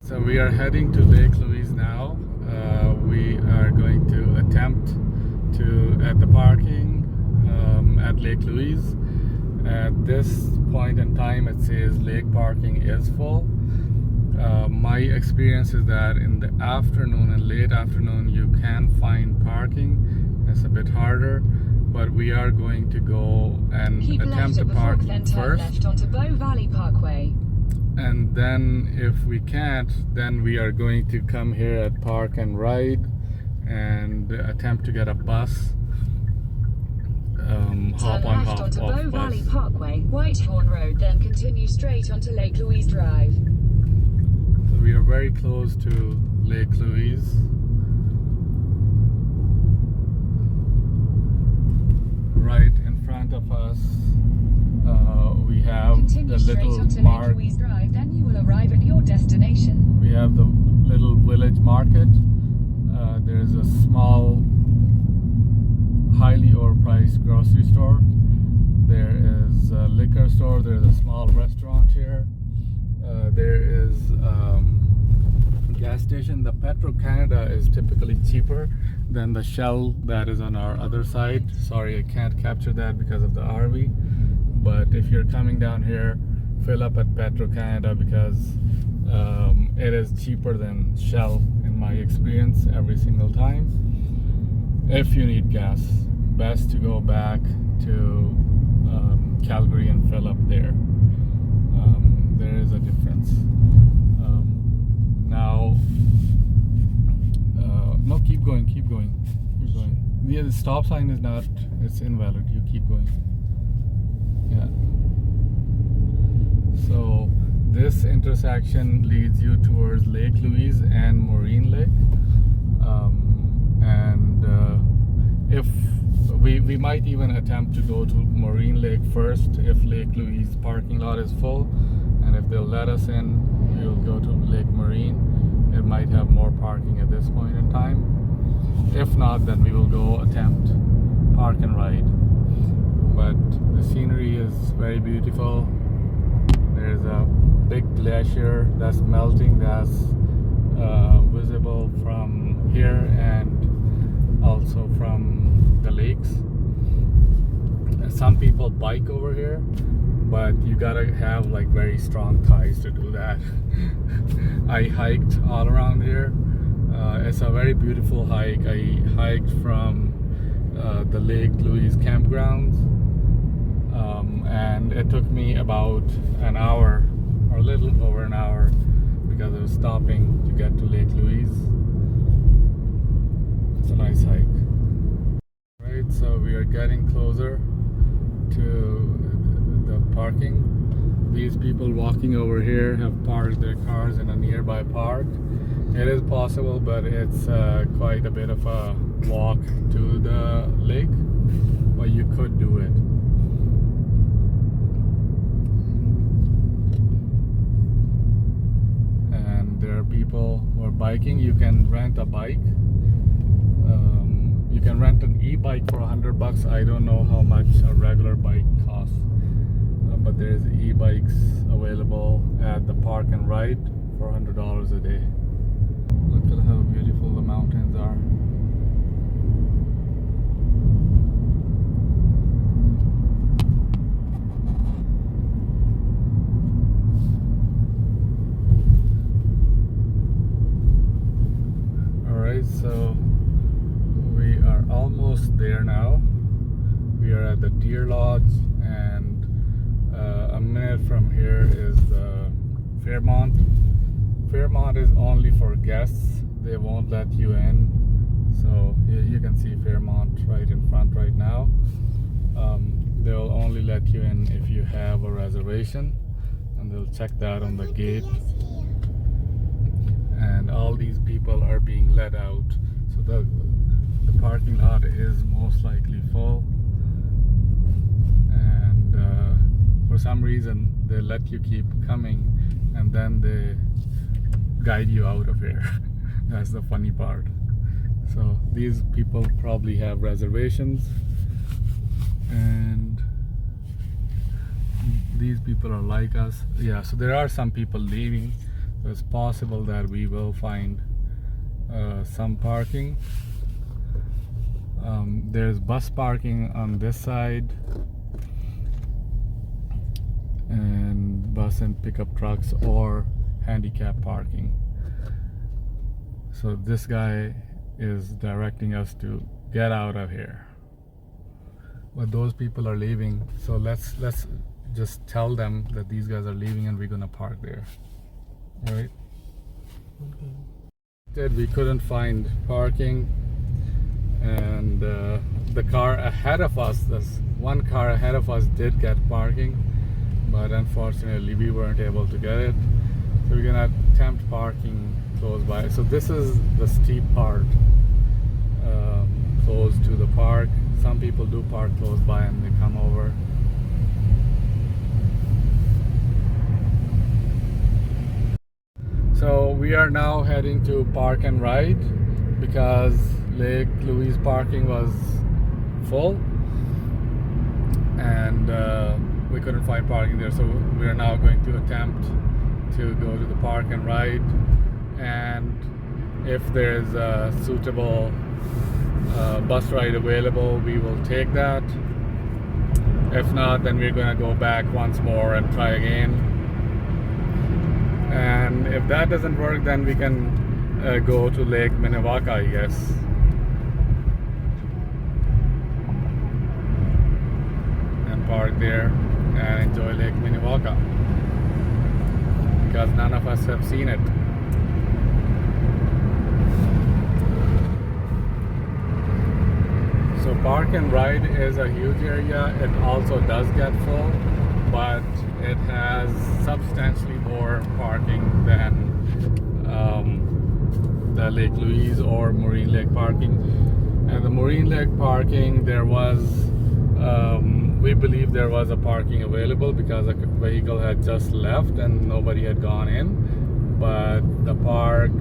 So we are heading to Lake Louise now. We are going to attempt to at the parking at Lake Louise. At this point in time, it says lake parking is full. My experience is that in the afternoon and late afternoon, you can find parking. It's a bit harder, but we are going to go and attempt to park first. Left onto Bow Valley Parkway. And then if we can't, then we are going to come here at Park and Ride and attempt to get a bus. Hop on, hop onto off Bow bus. Valley Parkway, Whitehorn Road, then continue straight onto Lake Louise Drive. So we are very close to Lake Louise. Right in front of us, we have Continue the straight little onto Lake market. Louise Drive, then you will arrive at your destination. We have the little village market. There's a small, highly overpriced grocery store. There is a liquor store. There's a small restaurant here. There is a gas station. The Petro-Canada is typically cheaper than the Shell that is on our other side. Sorry, I can't capture that because of the RV. But if you're coming down here, fill up at Petro-Canada because it is cheaper than Shell in my experience every single time. If you need gas, best to go back to Calgary and fill up there. There is a difference. Now, no, keep going. Yeah, the stop sign is not, it's invalid. You keep going. Yeah. So this intersection leads you towards Lake Louise and Marine Lake. If we might even attempt to go to Marine Lake first if Lake Louise parking lot is full, and if they'll let us in, we'll go to Lake Marine. It might have more parking at this point in time. If not, then we will go attempt Park and Ride. But the scenery is very beautiful. There's a big glacier that's melting, that's visible from here and also from the lakes. Some people bike over here, but you gotta have like very strong thighs to do that. I hiked all around here. It's a very beautiful hike. I hiked from the Lake Louise campgrounds, and it took me about an hour or a little over an hour because I was stopping to get to Lake Louise. It's a nice hike. Right, so we are getting closer to the parking. These people walking over here have parked their cars in a nearby park. It is possible, but it's quite a bit of a walk to the lake, but you could do it. And there are people who are biking. You can rent a bike. You can rent an e-bike for $100. I don't know how much a regular bike costs, but there's e-bikes available at the Park and Ride for $100 a day. Look at how beautiful the mountains are. Alright, so we are almost there now. We are at the Deer Lodge, and a minute from here is the Fairmont. Fairmont is only for guests. They won't let you in. So you can see Fairmont right in front right now. They'll only let you in if you have a reservation, and they'll check that on the gate. And all these people are being let out. So the parking lot is most likely full. And for some reason, they let you keep coming, and then they guide you out of here. That's the funny part. So these people probably have reservations, and these people are like us. Yeah, so there are some people leaving. So it's possible that we will find some parking. There's bus parking on this side, and bus and pickup trucks or handicap parking. So this guy is directing us to get out of here, but those people are leaving, so let's just tell them that these guys are leaving and we're gonna park there, right? Okay. We couldn't find parking, and the car ahead of us, this one car ahead of us did get parking, but unfortunately we weren't able to get it, so we're gonna attempt parking close by. So this is the steep part, close to the park. Some people do park close by and they come over. So we are now heading to Park and Ride because Lake Louise parking was full, and we couldn't find parking there, so we are now going to attempt to go to the Park and Ride, and if there's a suitable bus ride available, we will take that. If not, then we're going to go back once more and try again, and if that doesn't work, then we can go to Lake Minnewaca, I guess. Park there and enjoy Lake Minnewaca, because none of us have seen it. So Park and Ride is a huge area. It also does get full, but it has substantially more parking than the Lake Louise or Marine Lake parking. And the Marine Lake parking, there was we believe there was a parking available because a vehicle had just left and nobody had gone in, but the park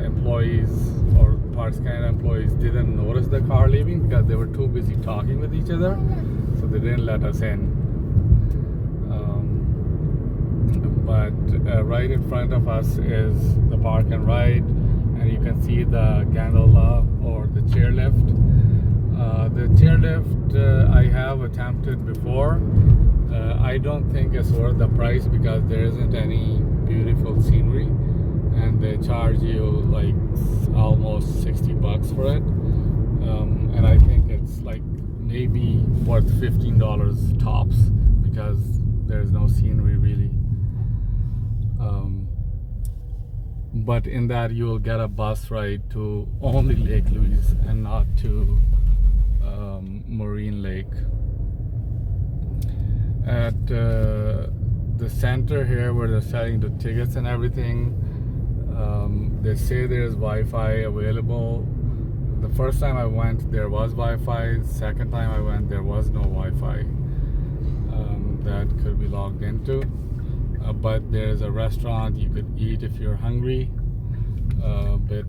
employees or Parks Canada employees didn't notice the car leaving because they were too busy talking with each other, so they didn't let us in. But right in front of us is the Park and Ride, and you can see the gondola or the chairlift. The chairlift I have attempted before. I don't think it's worth the price because there isn't any beautiful scenery, and they charge you like almost $60 for it, and I think it's like maybe worth $15 tops because there's no scenery really. But in that you will get a bus ride to only Lake Louise and not to Marine Lake. At the center here where they're selling the tickets and everything, they say there's Wi-Fi available. The first time I went there was Wi-Fi. Second time I went there was no Wi-Fi that could be logged into, but there's a restaurant you could eat if you're hungry, a bit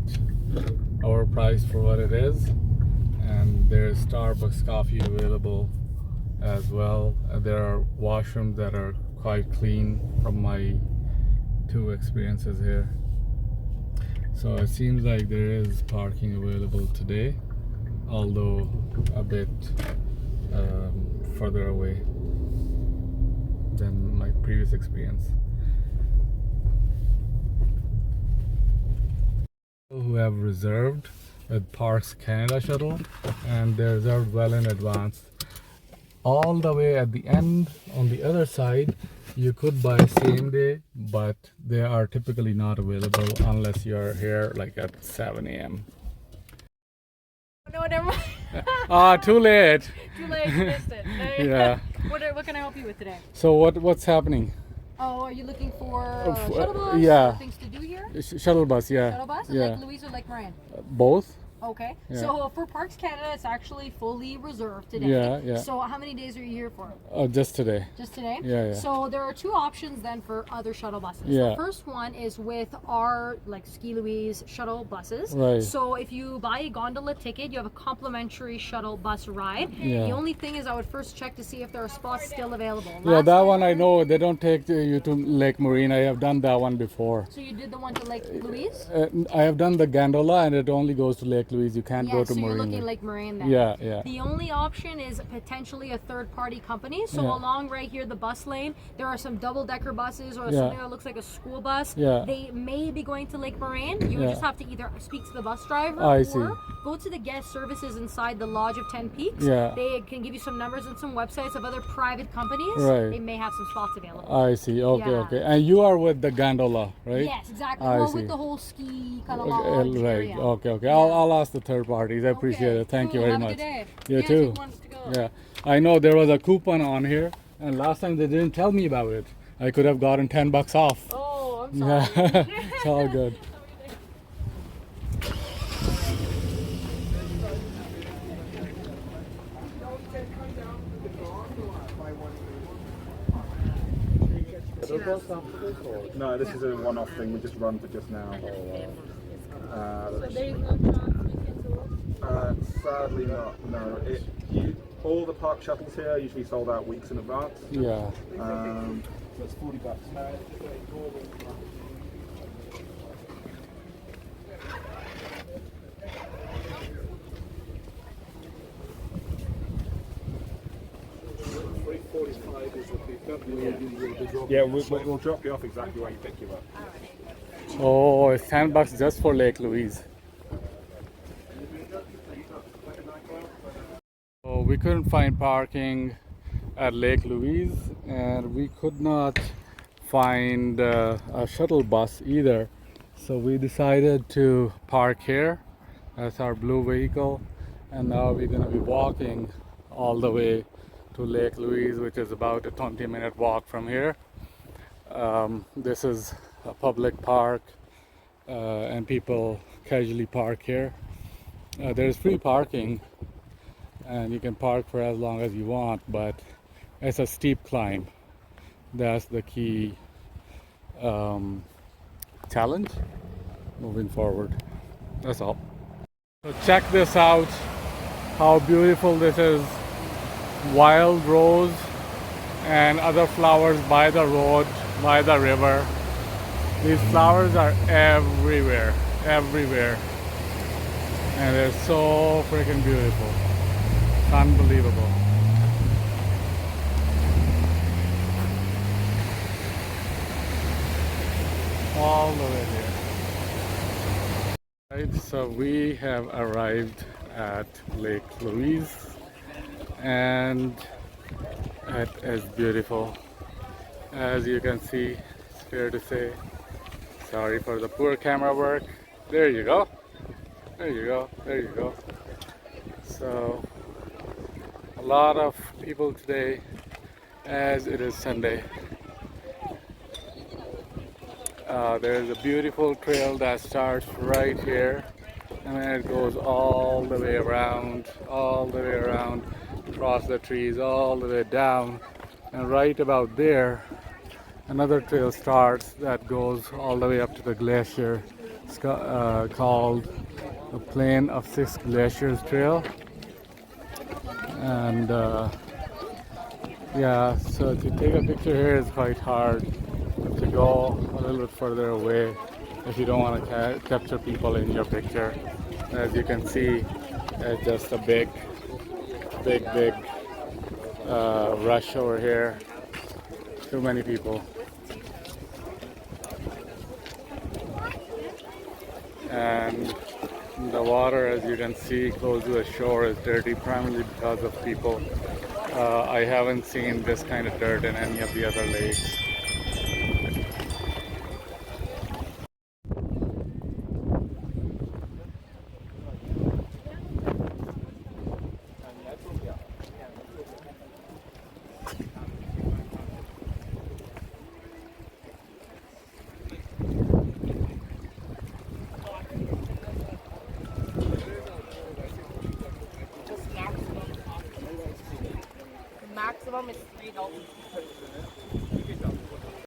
overpriced for what it is, and there's Starbucks coffee available as well. There are washrooms that are quite clean from my 2 experiences here. So it seems like there is parking available today, although a bit further away than my previous experience. Who have reserved with Parks Canada shuttle, and they're reserved well in advance. All the way at the end on the other side you could buy same day, but they are typically not available unless you're here like at 7 a.m. No, never mind. Too late. Too late, you missed it. Yeah. What can I help you with today? So what's happening? Oh, are you looking for shuttle bus? yeah. Things to do here? Shuttle bus, yeah. Shuttle bus? Yeah. Lake Louise or Lake Moran? Both. Okay. Yeah. So for Parks Canada, it's actually fully reserved today. Yeah, yeah. So how many days are you here for? Just today. Just today? Yeah, yeah. So there are two options then for other shuttle buses. Yeah. The first one is with our like Ski Louise shuttle buses. Right. So if you buy a gondola ticket, you have a complimentary shuttle bus ride. Yeah. The only thing is I would first check to see if there are spots still available. Yeah, Last that time- one I know. They don't take you to Lake Marine. I have done that one before. So you did the one to Lake Louise? I have done the gondola, and it only goes to Lake Louise. You can't Yeah, go to so you're Marine. looking Lake Marine then. Yeah, yeah. The only option is potentially a third-party company. So Yeah. along right here, the bus lane, there are some double-decker buses or Yeah. something that looks like a school bus. Yeah. They may be going to Lake Marine. You would Yeah. just have to either speak to the bus driver I or see. go to the guest services inside the Lodge of 10 Peaks. Yeah. They can give you some numbers and some websites of other private companies. Right. They may have some spots available. I see. Okay, Yeah. okay. And you are with the gondola, right? Yes, exactly. I Well, see. with the whole ski kind of Okay, lodge right. area. Okay, okay. Yeah. I'll ask the third parties. I appreciate Okay, it. Thank you cool. very Have much. a good day. You Yeah, too. take one to go. Yeah. I know there was a coupon on here, and last time they didn't tell me about it. I could have gotten $10 off. Oh, I'm Yeah, sorry. it's all good. No, this is a one-off thing. We just run for just now. Sadly not. No. All the park shuttles here are usually sold out weeks in advance. Yeah. So it's $40. Yeah, we'll drop you off exactly where you pick you up. Oh, it's $10 just for Lake Louise. So we couldn't find parking at Lake Louise, and we could not find a shuttle bus either. So we decided to park here. That's our blue vehicle, and now we're gonna be walking all the way to Lake Louise, which is about a 20-minute walk from here. This is a public park, and people casually park here. There's free parking, and you can park for as long as you want, but it's a steep climb. That's the key challenge moving forward. That's all. So check this out, how beautiful this is. Wild rose and other flowers by the road, by the river. These flowers are everywhere, everywhere. And they're so freaking beautiful. It's unbelievable. All the way here. Right, so we have arrived at Lake Louise, and it is beautiful. As you can see, it's fair to say. Sorry for the poor camera work. There you go. There you go. There you go. So, a lot of people today, as it is Sunday. There's a beautiful trail that starts right here, and then it goes all the way around, across the trees, all the way down, and right about there, another trail starts that goes all the way up to the glacier. It's called the Plain of Six Glaciers Trail, and yeah, so to take a picture here is quite hard. To go a little bit further away if you don't want to capture people in your picture. As you can see, it's just a big rush over here. Too many people. And the water, as you can see, close to the shore is dirty, primarily because of people. I haven't seen this kind of dirt in any of the other lakes. $20.